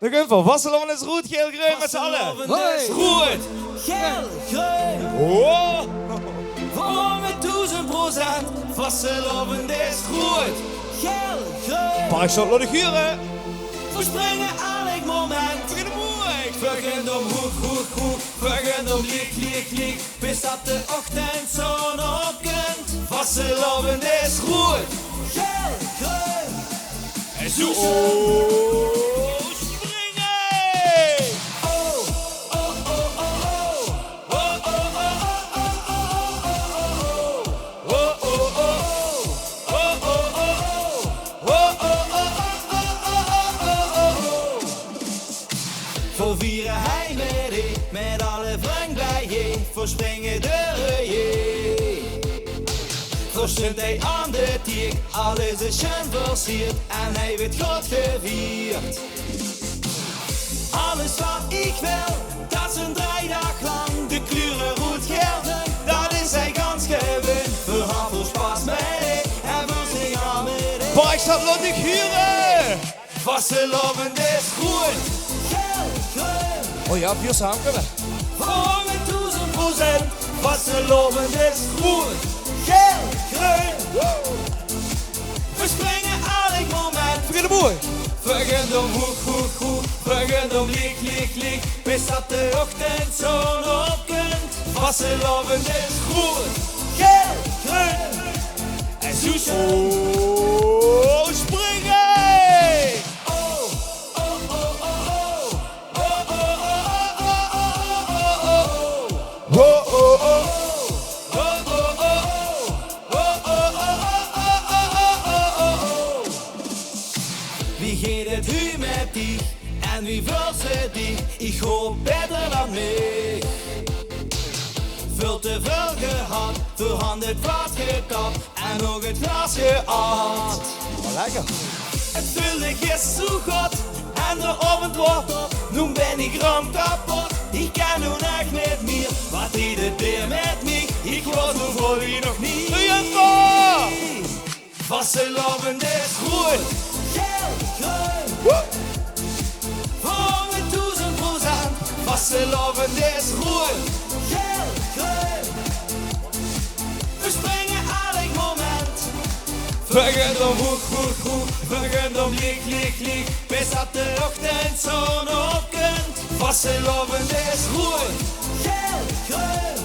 De Gunther, Vasseloven is goed, geel, groen met z'n allen. Is goed. Geel, groen. Oh. Voor met 1000%. Vasseloven is goed. Geel, groen. Parkstad Loddeguren. Verspringen elk moment. Begin de moeik. Begint om hoek. Begint om liek. Bis op de ochtendzon opkomt. Vasseloven is goed. Geel, groen. En zo. Oh, springen. Voor vieren hij met alle vrienden bij je. Voor springen de je. Voor stunt hij aan de tiek, alles is schön versierd en hij wordt God gevierd. Alles wat ik wil, dat is een 3 dag lang. De kleuren rood gelden, dat is hij ganz gewin. We gaan voor Spaß met ik en we zingen met ik. Parkstad Loddeguren. Vasseloven is goed. Geel, groen. Oh ja, 4 samen kunnen. Voor met 1000%. Vasseloven is goed. Geel, groen. We springen elk moment. Begin de moeik. Begint om hoek. Begint om liek. Bis op de ochtendzon opkomt. Vasseloven is goed. Geel, groen. En zo. Oh, springen. Wie geht het hu met die en wie vult ze die? Ik hoop beter dan mij. Veel te veel gehad, verhandeld wat gekapt en nog het glas geat. Oh, lekker. Het vulde gist zo goed en de avond wordt op. Nu ben ik ram kapot, ik kan nu echt niet meer. Wat deed het weer met mij? Ik was nu voor wie nog niet. Vasseloven is goed. Geel, groen. Voor met 1000%. Vasseloven is goed. Geel, groen. We springen elk moment. Begint om hoek. Begint om liek. Bis op de ochtendzon opkomt. Vasseloven is goed. Geel, groen.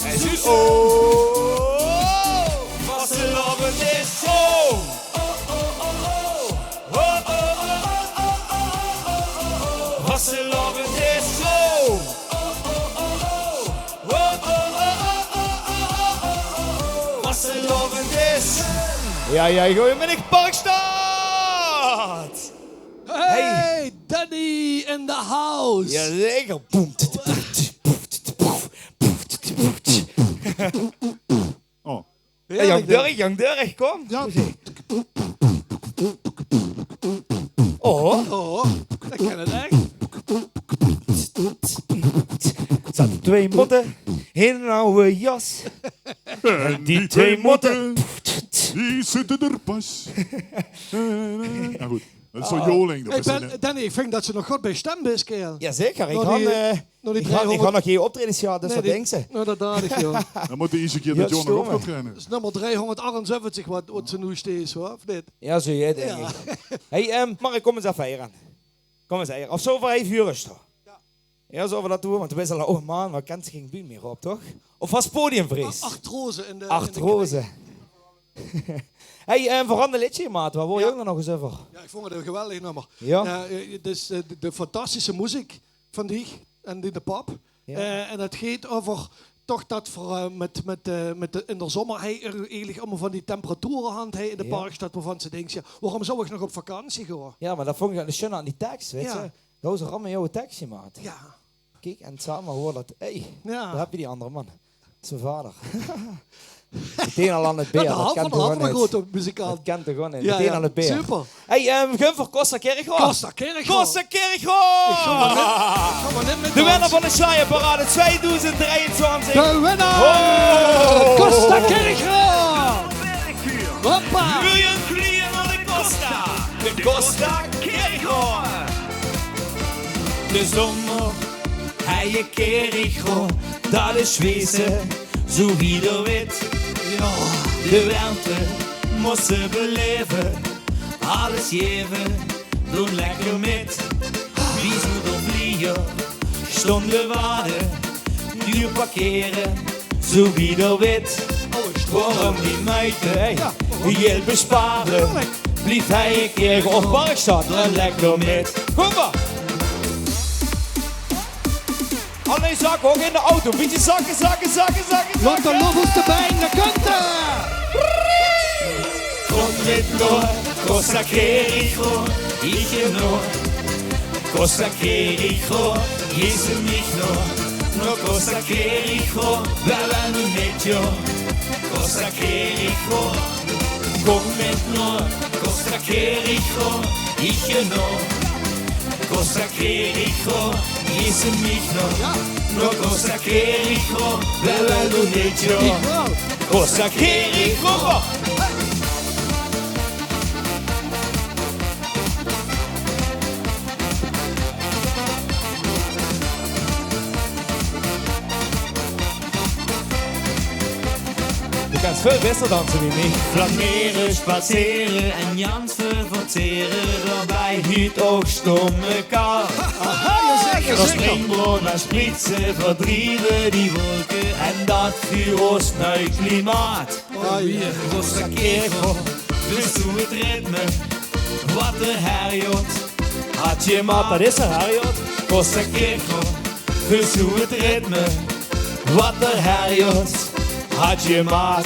En zo. Oh. Vasseloven is zo. Vasseloven is zo. Vasseloven is. Ja, gooi hem in de Parkstad. Hey, Danny in the house. Jazeker. Oh. Hey, Jan Durk, kom. Ja. Oh. Dat kan het echt. Zaten 2 motten in een oude jas. En die 2 motten. die zitten er pas. Nou goed, dat is zo joling. Danny, ik vind dat ze nog goed bij stem is, kerel. Jazeker, ik nog ga nog geen optredens gehad, dus wat denk ze? Nou, dat dacht ik, joh. Dan moet de eerste keer dat Ja, John nog op stomme. gaat trainen. Dat is nummer 378 wat ze nu steeds, hoor. Of niet? Ja, zo jij denk ik. Hey, Mark, kom eens even hier aan. Kom eens hier. Of zo voor 5 uur is toch? Ja, zo we dat doen, want we zijn al oude man, maar kent geen buurt meer op, toch? Of was podiumvrees? 8 rozen in de... 8 rozen. Hey, verander liedje, maat. Waar wil je ook nog eens over? Ja, ik vond het een geweldig nummer. Ja. Dus de fantastische muziek van die en die de pop. Ja. En het gaat over toch dat voor, in de zomer hij eigenlijk allemaal van die temperaturen had hij in de Parkstad waarvan ze denkt, ja, waarom zou ik nog op vakantie gaan? Ja, maar dat vond ik schön aan die tekst, weet Ja. je. Dat was een ramme jouw tekstje, maat. Ja. Kijk, en samen hoor dat. Hey, Ja. daar heb je die andere man. Zijn vader. Meteen al aan het beer. Ja, Dat de kent halve toch gewoon grote niet. muzikaal. Dat kent toch gewoon niet. Ja, Meteen ja. aan het beer. Super. Hey, Gunver Costa Kerkhoff. Costa Kerkhoff. Costa Kerkhoff. Ga maar net met De dans. winnaar van de Shire Parade 2023. De winnaar! Oh. Costa Kerkhoff! Hoppa! Wil je vliegen naar de Costa? De Costa Kerkhoff. De zomer, hij je Kericho, dat is wezen, zo ieder weet. Ja. De warmte moest ze beleven, alles geven, doen lekker met. Wie zoet of vliegen, stonden waarden, duur parkeren, zo ieder weet. Waarom die meiden, hey, geld besparen, blieft hij een keer op Parkstad en lekker met. Kom maar. Alleen zakken ook in de auto. Beetje zakken. Laat de lobbels erbij in de kanten. Kom met Noor, Costa Quericho, ich no. Costa Quericho, is er nicht no Costa Quericho, wij nu met jou. Costa Quericho, kom met Noor, Costa Quericho, ich no. Costa Quericho, is er nicht no Costa Quericho, wij nu met jou. Costa Quericho. Du kannst veel besser dansen wie mich. Flaneren, spazeren en Jans verteren, daarbij niet ook stomme kou. Van springbrood naar spritsen verdrieven die wolken en dat vuur ons nieuw klimaat. Costa Quericho, dus doe het ritme, wat de herjot. Had je maat, Dat is er, Harriot. Costa Quericho, dus doe het ritme, wat de herjot. Had je maat.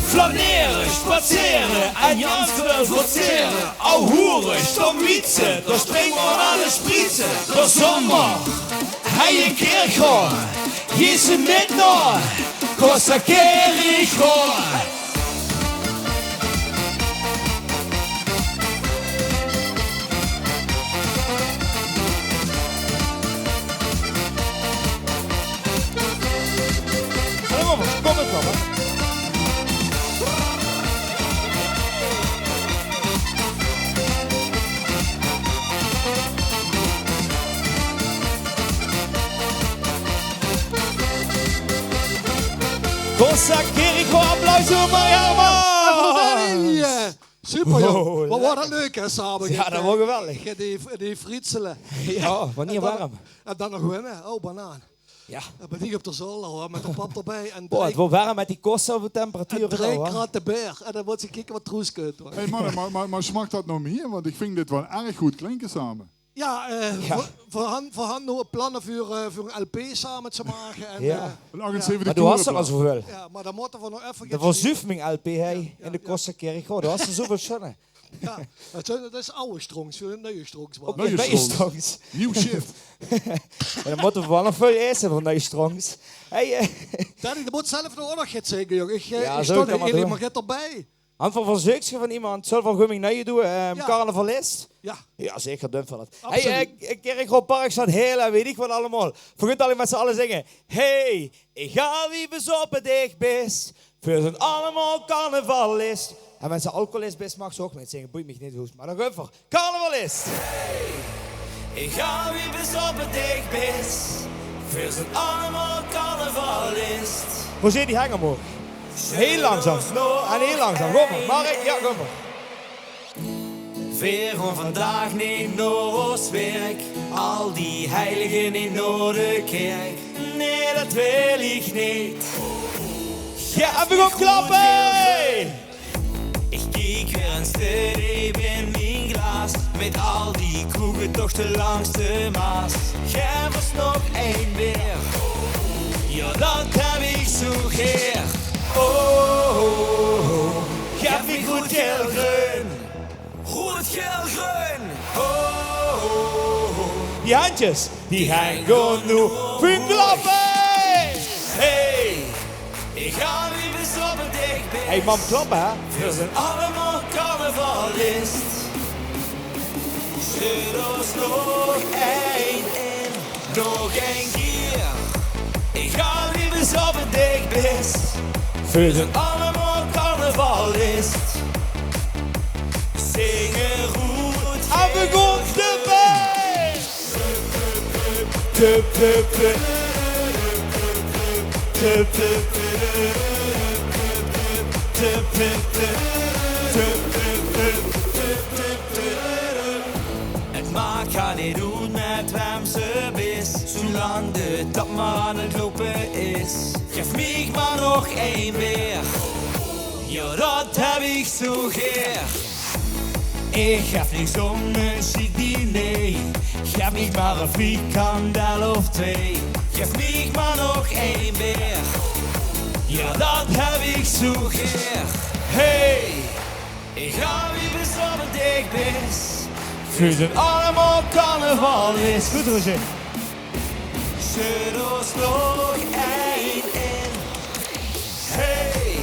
Flaneren, spazeren en Jans verteren. Au hoeren, stomwietsen, door springboord aan de spritsen. Door zomer, hij een Quericho, hier is een met nog. Costa Quericho. Kom het maar. Costa Quericho, applaus voor Mariama! Hey, super joh. Wow, Wat wordt dat leuk hè samen. Ja, dat was geweldig. Die frietselen. Ja, wanneer warm. En dan nog winnen. Oh, banaan. Ja. En ben ik op de zolder hoor, met een pap erbij. En Boah, het wordt warm met die kosten op de temperatuur. 3 graden de berg. En dan wordt ze kijken wat troes kunt hoor. Hey mannen, maar smaakt dat nog meer? Want ik vind dit wel erg goed klinken samen. Ja, Ja. voor han nog plannen voor een LP samen te maken. En, Ja. Een 78 Maar du hast er al zoveel. ja, maar dan moeten we nog even... De verzuffing LP hey, in de Costa Quericho, du hast er zoveel schoenen. Ja, dat is oude strongs, voor een nieuwe strongs. man. Nee, Bij je strongs. Nieuw shift. Maar dan moeten we wel nog veel eten van die strongs. Hey, Danny, je moet zelf nog nog iets zeggen, joh. Ik Ja, ik zo stond kan maar er doen. helemaal get erbij. Aanval van zeukje van iemand, zal van Gumming naar je doen, carnavalist. Ja. Ja, zeker dun van het. Absoluut. Hey, Quericho Park staat heel en weet ik wat allemaal. Vergunt alleen met z'n allen zingen. Hey, ik ga wie bezopen dicht best. Voor zijn allemaal carnavalist. En met z'n alcoholist best mag ze ook met zingen. Boeit me niet hoe. Maar dan gaan we voor carnavalist. Ik ga wie bezopen dicht best, voor zijn allemaal carnavalist. Hoe zit die hangen omhoog? Heel langzaam. En heel langzaam. Kom maar. Mark, ja, kom maar. Weer om vandaag niet naar ons werk, al die heiligen in naar de kerk. Nee, dat wil ik niet. Ja, en we gaan klappen! Ik kijk weer een steady in mijn glas, met al die kroegentochten langs de Maas. Geef ons nog één weer, ja dat heb ik zo geer. Oh, geef me goed geel-groen, goed geel-groen. Oh, Die handjes, die gaan gewoon nu. Voor klappen! hey, ik ga weer bezopen dichtbij. Hey, mam, klappen, hè? We zijn allemaal carnavalist. Zet ons nog één in, nog één keer. Ik ga liever op het dichtbest. We zijn allemaal carnavalist. Zingen goed. En we gaan de best! tup, tup, tup. Tup, tup, tup, tup, tup. Het maakt kan niet doen met wem ze is, zolang de tap maar aan het lopen is. Geef mij maar nog één weer, ja dat heb ik zo geer. Ik geef niks om een chic diner, geef niet maar een frikandel of twee. Geef mij maar nog één weer, ja dat heb ik zo geer. Hey, ik ga wie bezonnen dicht is. Voor het allemaal carnaval is. Goed, Roger. Zet ons nog één in. Hey,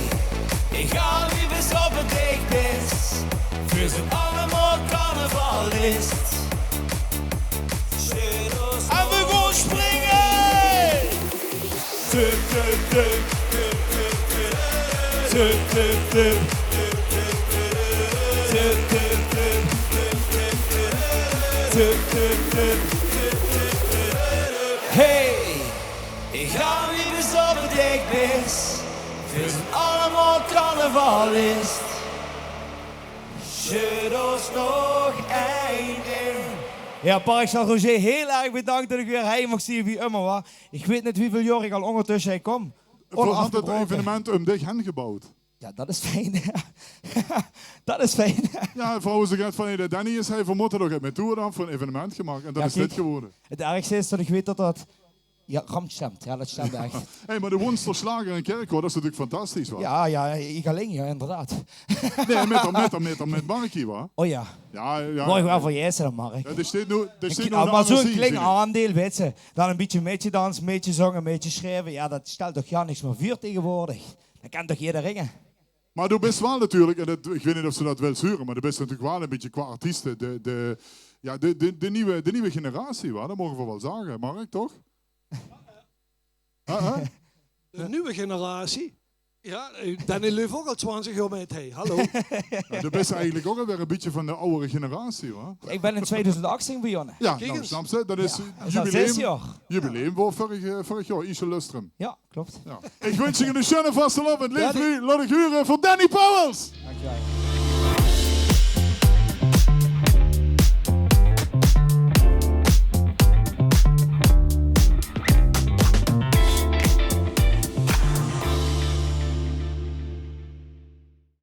ik ga wie bezonnen dicht is. Voor het allemaal carnaval is. Zet ons En we gaan springen! Tup, tup, tup. Tup, tup, tup. Tup, tup, tup. Tup, tup, tup. Hey, ik ga wie bezonnen dicht is. Voor het allemaal carnaval is. Zet ons nog één in. Ja, Parkstad Roger, heel erg bedankt dat ik weer heen mag zien wie immer was. Ik weet niet hoeveel jaar ik al ondertussen hij kom. Voor had het evenement om dich heen gebouwd. Ja, dat is fijn. Dat is fijn. Ja, vrouwen zeggen van de Danny is hij vermoed ook met toe dan voor een evenement gemaakt. En dat Ja, is kijk. dit geworden. Het ergste is dat ik weet dat dat... Ja, Ramt stemt. Ja, dat stemt echt. Hey, maar de Woensdagslager in Kerkhoor, dat is natuurlijk fantastisch, wa? Ja, ja, ik alleen, ja, inderdaad. Nee, met Markie, wa? Oh ja. Ja. Mooi wel voor jij dan, Mark. Ja, er staat nu Maar zo'n klein aandeel, weet je. Dan een beetje dansen, een beetje zongen, een beetje schrijven. Ja, dat stelt toch ja niks meer vuur tegenwoordig. Dat kan toch ieder ringen. Maar du bent wel natuurlijk, en dat, ik weet niet of ze dat wel zuren, maar du bent natuurlijk wel een beetje qua artiesten de nieuwe generatie, wa? Dat mogen we wel zeggen, Mark, toch? De nieuwe generatie. Ja, Danny leeft ook al 20 jaar met hij. Hallo. Ja, du bent eigenlijk ook alweer een beetje van de oudere generatie, wa? Ik ben in 2018 begonnen. Ja, Kijk nou, eens. snap je? Dat is Dat is al 6 jaar. jubileum voor vorig jaar, Ische Lustrum. Ja, klopt. Ja. Ik wens je een schöne vastelavond. Leef nu, laat ik huren voor Danny Powels.